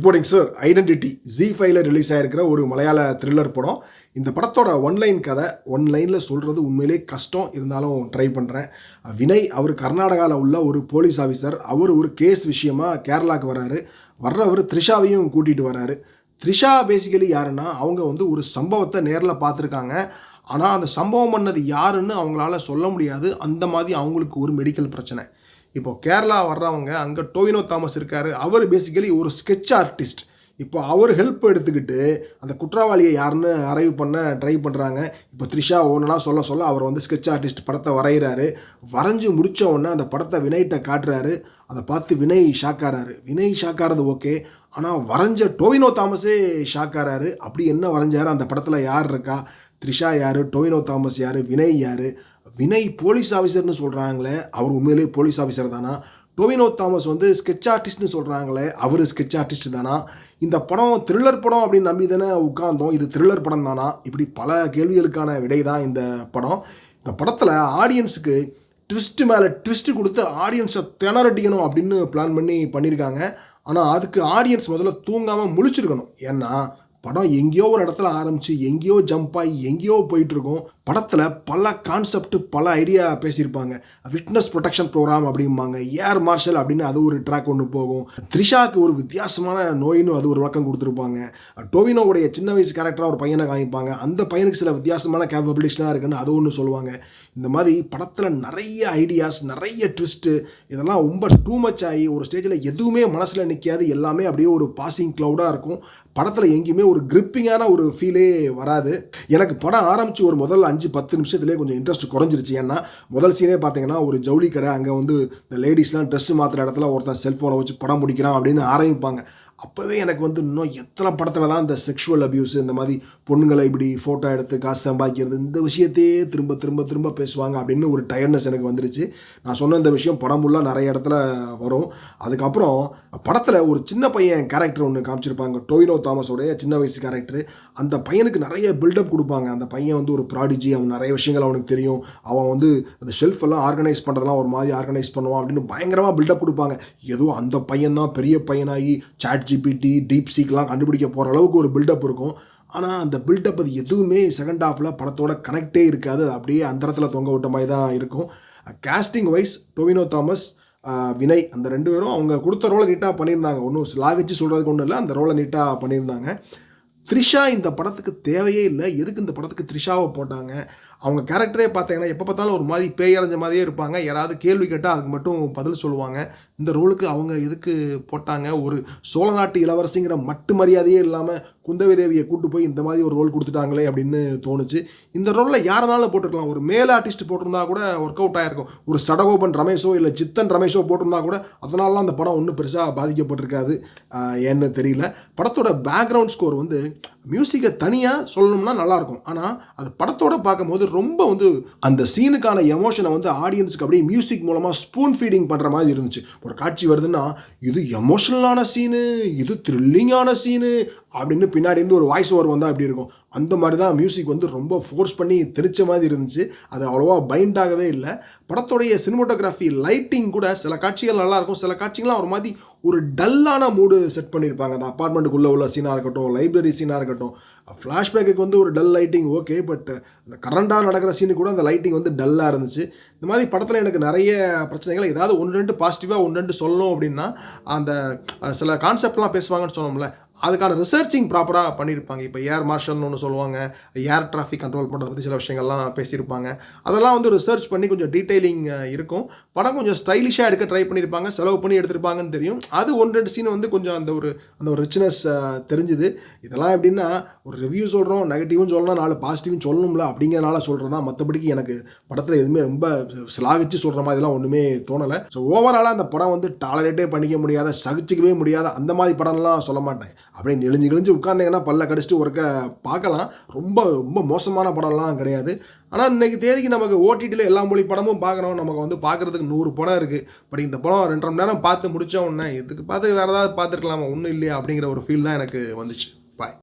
Reporting sir identity Z5ல release ஆகிருக்கிற ஒரு மலையாள thriller படம். இந்த படத்தோட ஒன்லைன் கதை ஒன்லைனில் சொல்கிறது உண்மையிலே கஷ்டம், இருந்தாலும் ட்ரை பண்ணுறேன். வினய் அவர் கர்நாடகாவில் உள்ள ஒரு போலீஸ் ஆஃபீஸர். அவர் ஒரு கேஸ் விஷயமாக கேரளாவுக்கு வர்றாரு. வர்றவர் த்ரிஷாவையும் கூட்டிகிட்டு வர்றாரு. த்ரிஷா பேசிக்கலி யாருன்னா, அவங்க ஒரு சம்பவத்தை நேரில் பார்த்துருக்காங்க. ஆனால் அந்த சம்பவம் பண்ணது யாருன்னு அவங்களால சொல்ல முடியாது. அந்த மாதிரி அவங்களுக்கு ஒரு மெடிக்கல் பிரச்சனை. இப்போது கேரளா வர்றவங்க, அங்கே டோவினோ தாமஸ் இருக்கார். அவர் பேசிக்கலி ஒரு ஸ்கெட்ச் ஆர்டிஸ்ட். இப்போ அவர் ஹெல்ப் எடுத்துக்கிட்டு அந்த குற்றவாளியை யாருன்னு அரைவ் பண்ண ட்ரை பண்ணுறாங்க. இப்போ த்ரிஷா ஒன்றுனா சொல்ல அவர் ஸ்கெட்ச் ஆர்டிஸ்ட் படத்தை வரைகிறாரு. வரைஞ்சி முடித்த உடனே அந்த படத்தை வினய்கிட்ட காட்டுறாரு. அதை பார்த்து வினய் ஷாக் ஆகிறாரு. வினய் ஷாக் ஆகிறது ஓகே, ஆனால் வரைஞ்ச டோவினோ தாமஸே ஷாக் ஆகிறாரு. அப்படி என்ன வரைஞ்சாரு, அந்த படத்தில் யார் இருக்கா, த்ரிஷா யார், டோவினோ தாமஸ் யார், வினய் யார்? வினய் போலீஸ் ஆஃபீஸர்னு சொல்கிறாங்களே, அவர் உண்மையிலே போலீஸ் ஆஃபீஸர் தானா? டோவினோ தாமஸ் ஸ்கெட்ச் ஆர்டிஸ்ட்னு சொல்கிறாங்களே, அவர் ஸ்கெட்ச் ஆர்டிஸ்ட் தானா? இந்த படம் த்ரில்லர் படம் அப்படின்னு நம்பி தானே உட்கார்ந்தோம். இது த்ரில்லர் படம் தானா? இப்படி பல கேள்விகளுக்கான விடை தான் இந்த படம். இந்த படத்தில் ஆடியன்ஸுக்கு ட்விஸ்ட்டு மேலே ட்விஸ்ட்டு கொடுத்து ஆடியன்ஸை திணறடிக்கணும் அப்படின்னு பிளான் பண்ணியிருக்காங்க. ஆனால் அதுக்கு ஆடியன்ஸ் முதல்ல தூங்காமல் முழிச்சிருக்கணும். ஏன்னா படம் எங்கேயோ ஒரு இடத்துல ஆரம்பித்து எங்கேயோ ஜம்ப் ஆகி எங்கேயோ போயிட்டுருக்கோம். படத்தில் பல கான்செப்ட், பல ஐடியா பேசியிருப்பாங்க. விட்னஸ் ப்ரொடெக்ஷன் ப்ரோக்ராம் அப்படிம்பாங்க, ஏர் மார்ஷல் அப்படின்னு அது ஒரு ட்ராக் ஒன்று போகும். த்ரிஷாவுக்கு ஒரு வித்தியாசமான நோயின்னு அது ஒரு விளக்கம் கொடுத்துருப்பாங்க. டோவினோவுடைய சின்ன வயசு கேரக்டராக ஒரு பையனை காமிப்பாங்க. அந்த பையனுக்கு சில வித்தியாசமான கேப்பபிலிட்டிஸ்லாம் இருக்குன்னு அது ஒன்று சொல்லுவாங்க. இந்த மாதிரி படத்தில் நிறைய ஐடியாஸ், நிறைய ட்விஸ்ட்டு, இதெல்லாம் ரொம்ப டூ மச் ஆகி ஒரு ஸ்டேஜில் எதுவுமே மனசில் நிற்காது. எல்லாமே அப்படியே ஒரு பாசிங் க்ளவுடாக இருக்கும். படத்தில் எங்கேயுமே ஒரு கிரிப்பிங்கான ஒரு ஃபீலே வராது. எனக்கு படம் ஆரம்பித்து ஒரு முதல் 5-10 நிமிஷத்துலேயே கொஞ்சம் இன்ட்ரெஸ்ட் குறைஞ்சிருச்சு. ஏன்னா முதல் சீனே பார்த்தீங்கன்னா ஒரு ஜவுளி கடை, அங்கே இந்த லேடிஸ்லாம் ட்ரெஸ்ஸு மாற்றுற இடத்துல ஒருத்தன் செல்ஃபோனை வச்சு படம் முடிக்கிறான் அப்படின்னு ஆரம்பிப்பாங்க. அப்போவே எனக்கு இன்னும் எத்தனை படத்தில் தான் இந்த செக்ஷுவல் அப்யூஸ், இந்த மாதிரி பொண்ணுங்களை இப்படி ஃபோட்டோ எடுத்து காசு சம்பாதிக்கிறது, இந்த விஷயத்தையே திரும்ப திரும்ப திரும்ப பேசுவாங்க அப்படின்னு ஒரு டயர்ட்னஸ் எனக்கு வந்துருச்சு. நான் சொன்ன இந்த விஷயம் படம் ஃபுல்லாக நிறைய இடத்துல வரும். அதுக்கப்புறம் படத்தில் ஒரு சின்ன பையன் கேரக்டர் ஒன்று காமிச்சிருப்பாங்க, டோவினோ தாமஸோடைய சின்ன வயசு கேரக்டர். அந்த பையனுக்கு நிறைய பில்டப் கொடுப்பாங்க. அந்த பையன் ஒரு ப்ராடிஜி, அவன் நிறைய விஷயங்கள் அவனுக்கு தெரியும். அவன் அந்த ஷெல்ஃப் எல்லாம் ஆர்கனைஸ் பண்ணுறதெல்லாம் ஒரு மாதிரி ஆர்கனைஸ் பண்ணுவான் அப்படின்னு பயங்கரமாக பில்டப் கொடுப்பாங்க. ஏதோ அந்த பையன் தான் பெரிய பையனாகி ChatGPT, DeepSeekலாம் கண்டுபிடிக்க போகிற அளவுக்கு ஒரு பில்டப் இருக்கும். ஆனால் அந்த பில்டப் அது எதுவுமே செகண்ட் ஹாஃபில் படத்தோட கனெக்டே இருக்காது. அது அப்படியே அந்த இடத்துல தொங்க விட்ட மாதிரி தான் இருக்கும். கேஸ்டிங் வைஸ் டோவினோ தாமஸ், வினய், அந்த 2 பேரும் அவங்க கொடுத்த ரோலை நீட்டாக பண்ணியிருந்தாங்க. ஒன்றும் லாகிச்சு சொல்கிறதுக்கு ஒன்றும் இல்லை, அந்த ரோலை நீட்டாக பண்ணியிருந்தாங்க. த்ரிஷா இந்த படத்துக்கு தேவையே இல்லை. எதுக்கு இந்த படத்துக்கு த்ரிஷாவை போட்டாங்க? அவங்க கேரக்டரே பார்த்தீங்கன்னா எப்போ பார்த்தாலும் ஒரு மாதிரி பேயறைஞ்ச மாதிரியே இருப்பாங்க. யாராவது கேள்வி கேட்டால் அதுக்கு மட்டும் பதில் சொல்லுவாங்க. இந்த ரோலுக்கு அவங்க எதுக்கு போட்டாங்க? ஒரு சோழ நாட்டு இளவரசிங்கிற மட்டு மரியாதையே இல்லாமல் குந்தவி தேவியை கூட்டு போய் இந்த மாதிரி ஒரு ரோல் கொடுத்துட்டாங்களே அப்படின்னு தோணுச்சு. இந்த ரோலில் யாருனாலும் போட்டிருக்கலாம். ஒரு மேல் ஆர்டிஸ்ட் போட்டிருந்தா கூட ஒர்க் அவுட் ஆகிருக்கும். ஒரு சடகோபன் ரமேஷோ இல்லை சித்தன் ரமேஷோ போட்டிருந்தா கூட அதனாலலாம் அந்த படம் ஒன்றும் பெருசாக பாதிக்கப்பட்டிருக்காது. ஏன்னு தெரியல. படத்தோட பேக்ரவுண்ட் ஸ்கோர் மியூசிக்கை தனியாக சொல்லணும்னா நல்லாயிருக்கும். ஆனால் அது படத்தோட பார்க்கும்போது ரொம்ப அந்த சீனுக்கான எமோஷனை ஆடியன்ஸுக்கு அப்படியே மியூசிக் மூலமாக ஸ்பூன் ஃபீடிங் பண்ணுற மாதிரி இருந்துச்சு. ஒரு காட்சி வருதுன்னா இது எமோஷனலான சீனு, இது த்ரில்லிங்கான சீனு அப்படின்னு பின்னாடி இருந்து ஒரு வாய்ஸ் ஓவர் வந்தால் எப்படி இருக்கும், அந்த மாதிரி தான் மியூசிக் ரொம்ப ஃபோர்ஸ் பண்ணி தெரிச்ச மாதிரி இருந்துச்சு. அது அவ்வளோவா பைண்ட் ஆகவே இல்லை. படத்தோடைய சினிமோட்டோகிராஃபி, லைட்டிங் கூட சில காட்சிகள் நல்லாயிருக்கும். சில காட்சிகள்லாம் ஒரு மாதிரி ஒரு டல்லான மூடு செட் பண்ணியிருப்பாங்க. அந்த அப்பார்ட்மெண்ட்டுக்குள்ளே உள்ள சீனாக இருக்கட்டும், லைப்ரரி சீனாக இருக்கட்டும், ஃப்ளாஷ்பேக்கு ஒரு டல் லைட்டிங் ஓகே. பட் கரண்டாக நடக்கிற சீனு கூட அந்த லைட்டிங் டல்லாக இருந்துச்சு. இந்த மாதிரி படத்தில் எனக்கு நிறைய பிரச்சனைகள், ஏதாவது 1-2 பாசிட்டிவாக 1-2 சொல்லணும் அப்படின்னா, அந்த சில கான்செப்ட்லாம் பேசுவாங்கன்னு சொன்னோம்ல, அதுக்கான ரிசர்ச்சிங் ப்ராப்பராக பண்ணியிருப்பாங்க. இப்போ ஏர் மார்ஷல்னு ஒன்று சொல்லுவாங்க, ஏர் டிராஃபிக் கண்ட்ரோல் பண்ணுறத பற்றி சில விஷயங்கள்லாம் பேசியிருப்பாங்க. அதெல்லாம் ரிசர்ச் பண்ணி கொஞ்சம் டீட்டெயிலிங் இருக்கும். படம் கொஞ்சம் ஸ்டைலிஷாக எடுக்க ட்ரை பண்ணியிருப்பாங்க, செலவு பண்ணி எடுத்திருப்பாங்கன்னு தெரியும். அது 1-2 சீன் கொஞ்சம் அந்த ஒரு ரிச்னஸ் தெரிஞ்சுது. இதெல்லாம் எப்படின்னா, ஒரு ரிவ்யூ சொல்கிறோம், நெகட்டிவும் சொல்லணும், 4 பாசிட்டிவும் சொல்லணும்ல அப்படிங்கிறனால சொல்கிறது தான். மற்றபடிக்கு எனக்கு படத்தில் எதுவுமே ரொம்ப சிலாகிச்சு சொல்கிற மாதிரிலாம் ஒன்றுமே தோணலை. ஸோ ஓவராலாக அந்த படம் டாலரேட்டே பண்ணிக்க முடியாத, சகிச்சிக்கவே முடியாத அந்த மாதிரி படம்லாம் சொல்ல மாட்டேன். அப்படியே நெளிஞ்சு உட்காந்திங்கன்னா பல்ல கடிச்சிட்டு ஒருக்க பார்க்கலாம். ரொம்ப ரொம்ப மோசமான படம்லாம் கிடையாது. ஆனால் இன்றைக்கி தேதிக்கு நமக்கு OTTயில் எல்லா மொழி படமும் பார்க்கணும். நமக்கு பார்க்குறதுக்கு 100 படம் இருக்குது. பட் இந்த படம் 2.5 மணி நேரம் பார்த்து முடித்தா உடனே இதுக்கு பார்த்து வேறு ஏதாவது பார்த்துருக்கலாமா, ஒன்றும் இல்லையா அப்படிங்கிற ஒரு ஃபீல் தான் எனக்கு வந்துச்சு.